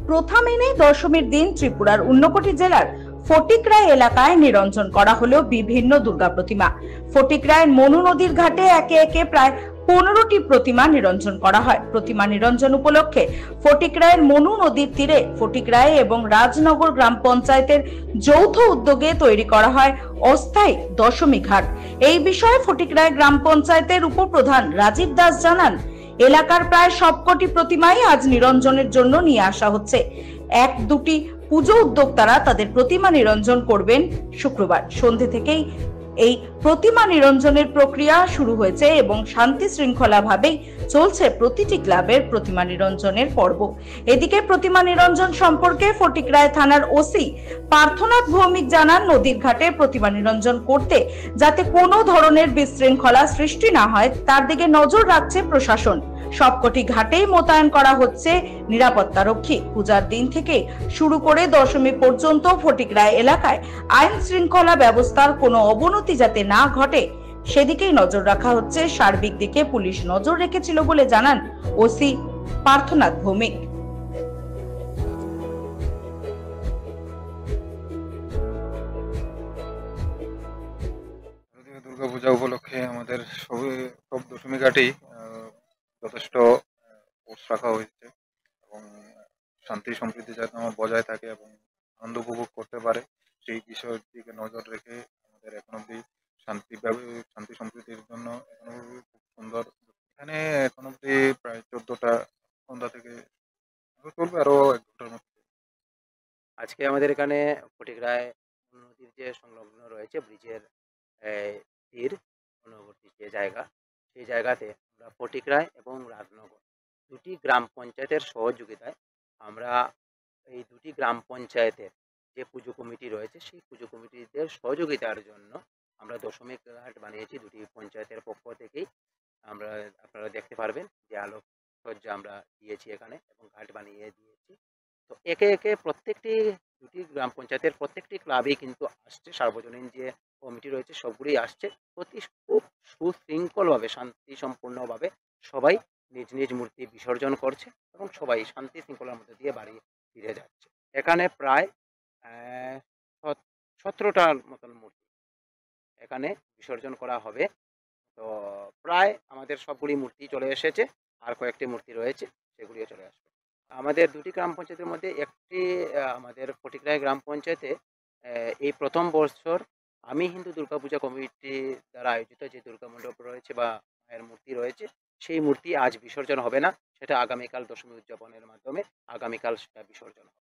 প্রথা মেনে দশমীর দিন ত্রিপুরার ঊনকোটি জেলার ফটিকরায় এলাকায় নিরঞ্জন করা হলো বিভিন্ন দুর্গা প্রতিমা। ফটিকরায়ের মনু নদীর ঘাটে একে একে প্রায় 15টি প্রতিমা নিরঞ্জন করা হয়। প্রতিমা নিরঞ্জন উপলক্ষে ফটিকরায়ের মনু নদীর তীরে ফটিকরায় এবং রাজনগর গ্রাম পঞ্চায়েতের যৌথ উদ্যোগে তৈরি করা হয় অস্থায়ী দশমী ঘাট। এই বিষয়ে ফটিকরায় গ্রাম পঞ্চায়েতের উপপ্রধান রাজীব দাস জানান, এলাকার প্রায় সবকটি প্রতিমাই আজ নিরঞ্জনের জন্য নিয়ে আসা হচ্ছে। এক দুটি পুজো উদ্যোক্তারা তাদের প্রতিমা নিরঞ্জন করবেন। শুক্রবার সন্ধে থেকেই এই প্রতিমা নিরঞ্জনের প্রক্রিয়া শুরু হয়েছে এবং শান্তি শৃঙ্খলা ভাবেই চলছে প্রতিটি ক্লাবের প্রতিমা নিরঞ্জনের পর্ব। এদিকে প্রতিমা নিরঞ্জন সম্পর্কে ফটিকরায় থানার ওসি পার্থনাথ ভৌমিক জানান, নদীর ঘাটে প্রতিমা নিরঞ্জন করতে যাতে কোনো ধরনের বিশৃঙ্খলা সৃষ্টি না হয় তার দিকে নজর রাখছে প্রশাসন। সবকটি ঘাটেই মোতায়েন করা হচ্ছে নিরাপত্তারক্ষী। পূজার দিন থেকে শুরু করে দশমী পর্যন্ত ফটিকরায় এলাকায় আইন শৃঙ্খলা ব্যবস্থার কোনো অবনতি যাতে না ঘটে সেদিকেই নজর রাখা হচ্ছে। সার্বিক দিকে পুলিশ নজর রেখেছিল বলে জানান ওসি পার্থনাথ ভৌমিক। দুর্গাপূজা উপলক্ষে আমাদের সব দশমী ঘাটেই যথেষ্ট পোস্ট রাখা হয়েছে এবং শান্তি সম্প্রীতি যাতে আমার বজায় থাকে এবং আনন্দ উপভোগ করতে পারে সেই বিষয়ের দিকে নজর রেখে আমাদের এখন অব্দি শান্তি সম্প্রীতির জন্য এখন অব্দি খুব সুন্দর। এখানে এখন অব্দি প্রায় 14টা সন্ধ্যা থেকে চলবে, আরো 1 ঘন্টার মতো। আজকে আমাদের এখানে ফটিকরায় নদীর যে সংলগ্ন রয়েছে ব্রিজের তীর অনুবর্তী যে জায়গা, সেই জায়গাতে আমরা ফটিকরায় এবং রাজনগর দুটি গ্রাম পঞ্চায়েতের সহযোগিতায় আমরা এই দুটি গ্রাম পঞ্চায়েতের যে পুজো কমিটি রয়েছে সেই পুজো কমিটিদের সহযোগিতার জন্য আমরা দশমী ঘাট বানিয়েছি। দুটি পঞ্চায়েতের পক্ষ থেকেই আমরা আপনারা দেখতে পারবেন যে আলোকসজ্জা আমরা দিয়েছি এখানে এবং ঘাট বানিয়ে দিয়েছি। তো একে একে প্রত্যেকটি দুটি গ্রাম পঞ্চায়েতের প্রত্যেকটি ক্লাবেই কিন্তু আসছে, সার্বজনীন যে কমিটি রয়েছে সবগুলোই আসছে। খুব সুশৃঙ্খলভাবে শান্তি সম্পূর্ণভাবে সবাই নিজ নিজ মূর্তি বিসর্জন করছে এবং সবাই শান্তি শৃঙ্খলার মধ্যে দিয়ে বাড়ি ফিরে যাচ্ছে। এখানে প্রায় 17টার মতন মূর্তি এখানে বিসর্জন করা হবে। তো প্রায় আমাদের সবগুলি মূর্তি চলে এসেছে, আর কয়েকটি মূর্তি রয়েছে, সেগুলিও চলে আসবে। আমাদের দুটি গ্রাম পঞ্চায়েতের মধ্যে একটি আমাদের ফটিকরায় গ্রাম পঞ্চায়েতে এই প্রথম বছর আমি হিন্দু দুর্গাপূজা কমিটি দ্বারা আয়োজিত যে দুর্গা মণ্ডপ রয়েছে বা মায়ের মূর্তি রয়েছে, সেই মূর্তি আজ বিসর্জন হবে না, সেটা আগামীকাল দশমী উদযাপনের মাধ্যমে আগামীকাল সেটা বিসর্জন হবে।